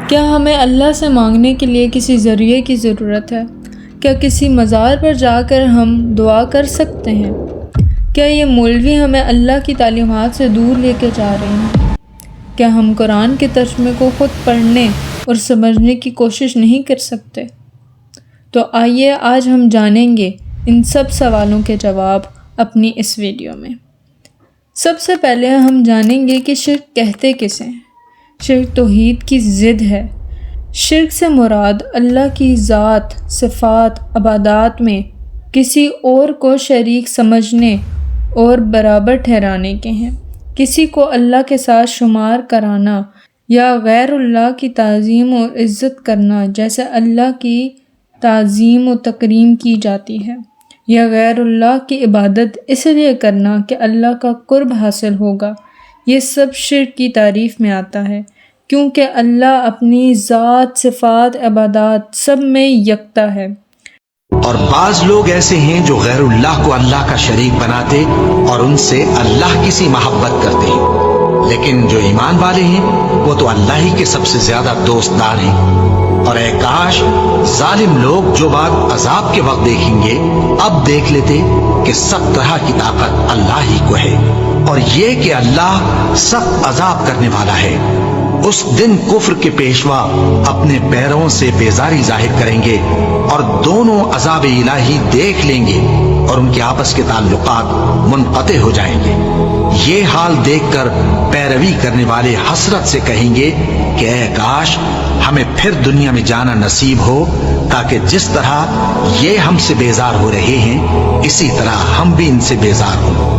کیا ہمیں اللہ سے مانگنے کے لیے کسی ذریعے کی ضرورت ہے؟ کیا کسی مزار پر جا کر ہم دعا کر سکتے ہیں؟ کیا یہ مولوی ہمیں اللہ کی تعلیمات سے دور لے کے جا رہے ہیں؟ کیا ہم قرآن کے ترجمے کو خود پڑھنے اور سمجھنے کی کوشش نہیں کر سکتے؟ تو آئیے آج ہم جانیں گے ان سب سوالوں کے جواب اپنی اس ویڈیو میں۔ سب سے پہلے ہم جانیں گے کہ شرک کہتے کسے ہیں۔ شرک توحید کی ضد ہے۔ شرک سے مراد اللہ کی ذات، صفات، عبادات میں کسی اور کو شریک سمجھنے اور برابر ٹھہرانے کے ہیں۔ کسی کو اللہ کے ساتھ شمار کرانا یا غیر اللہ کی تعظیم و عزت کرنا، جیسے اللہ کی تعظیم و تکریم کی جاتی ہے، یا غیر اللہ کی عبادت اس لیے کرنا کہ اللہ کا قرب حاصل ہوگا، یہ سب شرک کی تعریف میں آتا ہے، کیونکہ اللہ اپنی ذات، صفات، عبادات سب میں یکتا ہے۔ اور بعض لوگ ایسے ہیں جو غیر اللہ کو اللہ کا شریک بناتے اور ان سے اللہ کی سی محبت کرتے ہیں، لیکن جو ایمان والے ہیں وہ تو اللہ ہی کے سب سے زیادہ دوست دار ہیں۔ اور اے کاش ظالم لوگ جو بات عذاب کے وقت دیکھیں گے اب دیکھ لیتے کہ سب طرح کی طاقت اللہ ہی کو ہے، اور یہ کہ اللہ سخت عذاب کرنے والا ہے۔ اس دن کفر کے پیشوا اپنے پیروں سے بیزاری ظاہر کریں گے اور دونوں عذاب الہی دیکھ لیں گے اور ان کے آپس کے تعلقات منقطع ہو جائیں گے۔ یہ حال دیکھ کر پیروی کرنے والے حسرت سے کہیں گے کہ اے کاش ہمیں پھر دنیا میں جانا نصیب ہو، تاکہ جس طرح یہ ہم سے بیزار ہو رہے ہیں اسی طرح ہم بھی ان سے بیزار ہوں۔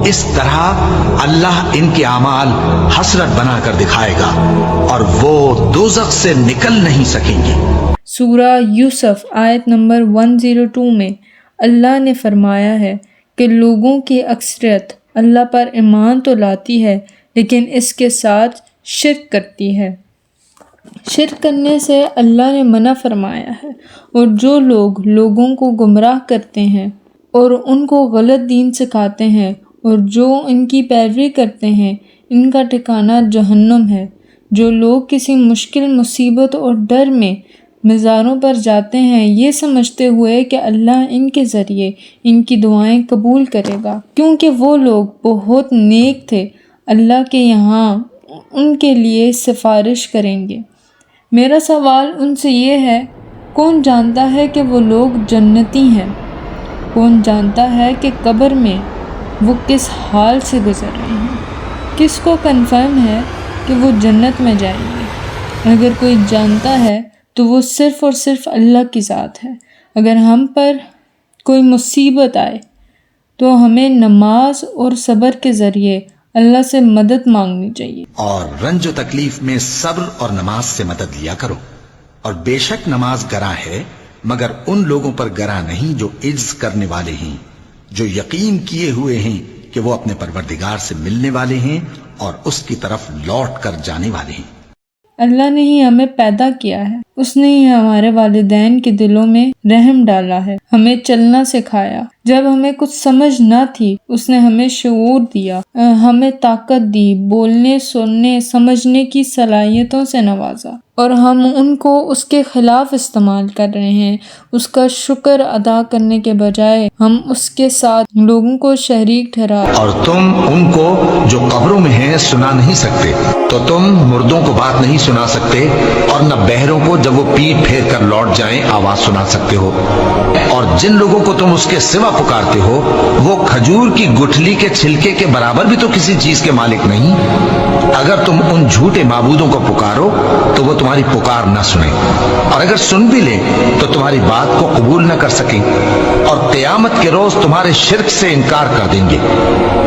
اس طرح اللہ ان کے اعمال حسرت بنا کر دکھائے گا اور وہ دوزخ سے نکل نہیں سکیں گے۔ سورہ یوسف آیت نمبر 102 میں اللہ نے فرمایا ہے کہ لوگوں کی اکثریت اللہ پر ایمان تو لاتی ہے لیکن اس کے ساتھ شرک کرتی ہے۔ شرک کرنے سے اللہ نے منع فرمایا ہے، اور جو لوگ لوگوں کو گمراہ کرتے ہیں اور ان کو غلط دین سکھاتے ہیں اور جو ان کی پیروی کرتے ہیں ان کا ٹھکانہ جہنم ہے۔ جو لوگ کسی مشکل، مصیبت اور ڈر میں مزاروں پر جاتے ہیں یہ سمجھتے ہوئے کہ اللہ ان کے ذریعے ان کی دعائیں قبول کرے گا، کیونکہ وہ لوگ بہت نیک تھے، اللہ کے یہاں ان کے لیے سفارش کریں گے۔ میرا سوال ان سے یہ ہے، کون جانتا ہے کہ وہ لوگ جنتی ہیں؟ کون جانتا ہے کہ قبر میں وہ کس حال سے گزر رہے ہیں؟ کس کو کنفرم ہے کہ وہ جنت میں جائیں گے؟ اگر کوئی جانتا ہے تو وہ صرف اور صرف اللہ کی ذات ہے۔ اگر ہم پر کوئی مصیبت آئے تو ہمیں نماز اور صبر کے ذریعے اللہ سے مدد مانگنی چاہیے، اور رنج و تکلیف میں صبر اور نماز سے مدد لیا کرو۔ اور بے شک نماز گراں ہے، مگر ان لوگوں پر گراں نہیں جو عجز کرنے والے ہیں، جو یقین کیے ہوئے ہیں کہ وہ اپنے پروردگار سے ملنے والے ہیں اور اس کی طرف لوٹ کر جانے والے ہیں۔ اللہ نے ہی ہمیں پیدا کیا ہے، اس نے ہی ہمارے والدین کے دلوں میں رحم ڈالا ہے، ہمیں چلنا سکھایا۔ جب ہمیں کچھ سمجھ نہ تھی اس نے ہمیں شعور دیا، ہمیں طاقت دی، بولنے، سننے، سمجھنے کی صلاحیتوں سے نوازا، اور ہم ان کو اس کے خلاف استعمال کر رہے ہیں۔ اس کا شکر ادا کرنے کے بجائے ہم اس کے ساتھ لوگوں کو شریک ٹھہرا۔ اور تم ان کو جو قبروں میں ہیں سنا نہیں سکتے، تو تم مردوں کو بات نہیں سنا سکتے، اور نہ بہروں کو جب وہ پیٹ پھیر کر لوٹ جائیں آواز سنا سکتے ہو۔ اور جن لوگوں کو تم اس کے سوا پکارتے ہو وہ کھجور کی گٹھلی کے چھلکے کے برابر بھی تو کسی چیز کے مالک نہیں۔ اگر تم ان جھوٹے معبودوں کو پکارو تو وہ تمہاری پکار نہ سنیں، اور اگر سن بھی لیں تو تمہاری بات کو قبول نہ کر سکیں، اور قیامت کے روز تمہارے شرک سے انکار کر دیں گے،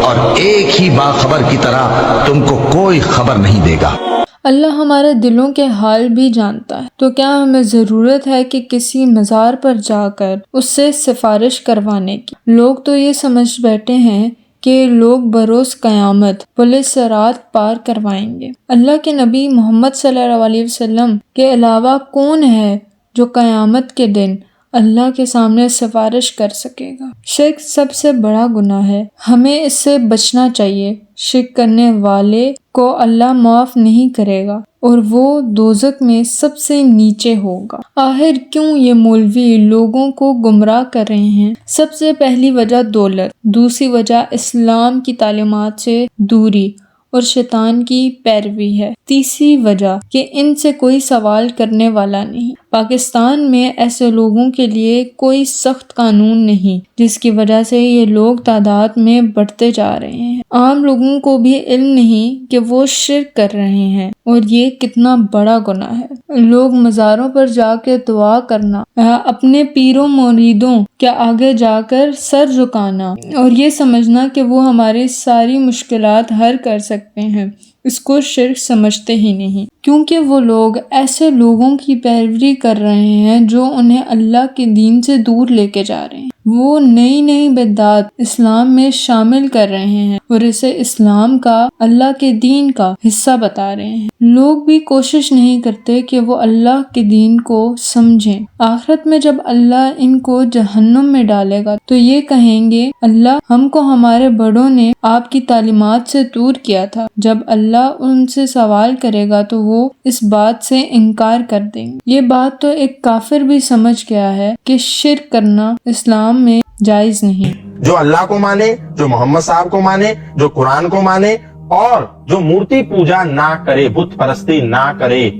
اور ایک ہی باخبر کی طرح تم کو کوئی خبر نہیں دے گا۔ اللہ ہمارے دلوں کے حال بھی جانتا ہے، تو کیا ہمیں ضرورت ہے کہ کسی مزار پر جا کر اس سے سفارش کروانے کی؟ لوگ تو یہ سمجھ بیٹھے ہیں کہ لوگ بروز قیامت پل صراط پار کروائیں گے۔ اللہ کے نبی محمد صلی اللہ علیہ وسلم کے علاوہ کون ہے جو قیامت کے دن اللہ کے سامنے سفارش کر سکے گا؟ شرک سب سے بڑا گناہ ہے، ہمیں اس سے بچنا چاہیے۔ شرک کرنے والے کو اللہ معاف نہیں کرے گا۔ اور وہ دوزخ میں سب سے نیچے ہوگا۔ آخر کیوں یہ مولوی لوگوں کو گمراہ کر رہے ہیں؟ سب سے پہلی وجہ دولت، دوسری وجہ اسلام کی تعلیمات سے دوری اور شیطان کی پیروی ہے، تیسری وجہ کہ ان سے کوئی سوال کرنے والا نہیں۔ پاکستان میں ایسے لوگوں کے لیے کوئی سخت قانون نہیں، جس کی وجہ سے یہ لوگ تعداد میں بڑھتے جا رہے ہیں۔ عام لوگوں کو بھی علم نہیں کہ وہ شرک کر رہے ہیں اور یہ کتنا بڑا گناہ ہے۔ لوگ مزاروں پر جا کے دعا کرنا، اپنے پیروں مریدوں کے آگے جا کر سر جھکانا اور یہ سمجھنا کہ وہ ہماری ساری مشکلات حل کر سکتے ہیں، اس کو شرک سمجھتے ہی نہیں، کیونکہ وہ لوگ ایسے لوگوں کی پیروی کر رہے ہیں جو انہیں اللہ کے دین سے دور لے کے جا رہے ہیں۔ وہ نئی نئی بدعات اسلام میں شامل کر رہے ہیں اور اسے اسلام کا، اللہ کے دین کا حصہ بتا رہے ہیں۔ لوگ بھی کوشش نہیں کرتے کہ وہ اللہ کے دین کو سمجھیں۔ آخرت میں جب اللہ ان کو جہنم میں ڈالے گا تو یہ کہیں گے، اللہ ہم کو ہمارے بڑوں نے آپ کی تعلیمات سے دور کیا تھا۔ جب اللہ ان سے سوال کرے گا تو وہ اس بات سے انکار کر دیں گے۔ یہ بات تو ایک کافر بھی سمجھ گیا ہے کہ شرک کرنا اسلام میں جائز نہیں۔ جو اللہ کو مانے، جو محمد صاحب کو مانے، جو قرآن کو مانے اور جو مورتی پوجا نہ کرے، بت پرستی نہ کرے،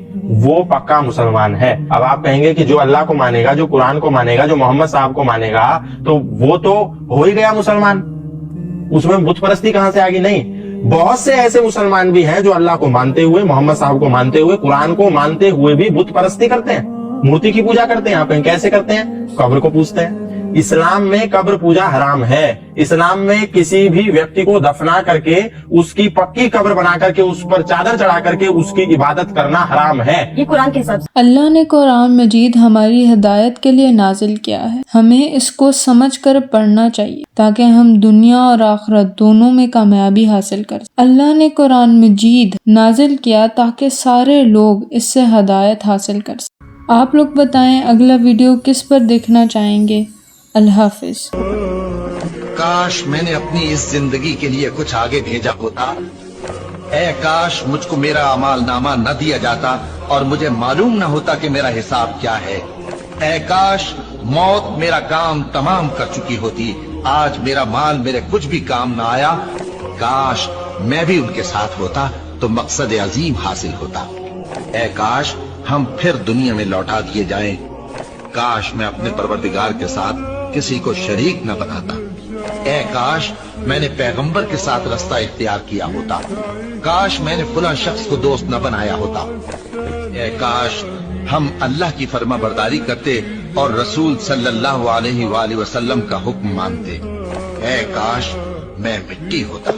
وہ پکا مسلمان ہے۔ اب آپ کہیں گے کہ جو اللہ کو مانے گا، جو قرآن کو مانے گا، جو محمد صاحب کو مانے گا تو وہ تو ہو ہی گیا مسلمان، اس میں بت پرستی کہاں سے آگی؟ نہیں، بہت سے ایسے مسلمان بھی ہیں جو اللہ کو مانتے ہوئے، محمد صاحب کو مانتے ہوئے، قرآن کو مانتے ہوئے بھی بت پرستی کرتے ہیں، مورتی کی پوجا کرتے ہیں۔ آپ کیسے کرتے ہیں؟ قبر کو پوجتے ہیں۔ اسلام میں قبر پوجا حرام ہے۔ اسلام میں کسی بھی ویکتی کو دفنا کر کے اس کی پکی قبر بنا کر کے اس پر چادر چڑھا کر کے اس کی عبادت کرنا حرام ہے۔ یہ قرآن کے حساب سے اللہ نے قرآن مجید ہماری ہدایت کے لیے نازل کیا ہے، ہمیں اس کو سمجھ کر پڑھنا چاہیے تاکہ ہم دنیا اور آخرت دونوں میں کامیابی حاصل کر سکیں۔ اللہ نے قرآن مجید نازل کیا تاکہ سارے لوگ اس سے ہدایت حاصل کر سکیں۔ آپ لوگ بتائیں اگلا ویڈیو کس پر دیکھنا چاہیں گے؟ اللہ حافظ۔ کاش میں نے اپنی اس زندگی کے لیے کچھ آگے بھیجا ہوتا، اے کاش مجھ کو میرا اعمال نامہ نہ دیا جاتا اور مجھے معلوم نہ ہوتا کہ میرا حساب کیا ہے، اے کاش موت میرا کام تمام کر چکی ہوتی، آج میرا مال میرے کچھ بھی کام نہ آیا، کاش میں بھی ان کے ساتھ ہوتا تو مقصد عظیم حاصل ہوتا، اے کاش ہم پھر دنیا میں لوٹا دیے جائیں، کاش میں اپنے پروردگار کے ساتھ کسی کو شریک نہ بناتا، اے کاش میں نے پیغمبر کے ساتھ رستہ اختیار کیا ہوتا، کاش میں نے فلاں شخص کو دوست نہ بنایا ہوتا، اے کاش ہم اللہ کی فرما برداری کرتے اور رسول صلی اللہ علیہ وآلہ وسلم کا حکم مانتے، اے کاش میں مٹی ہوتا۔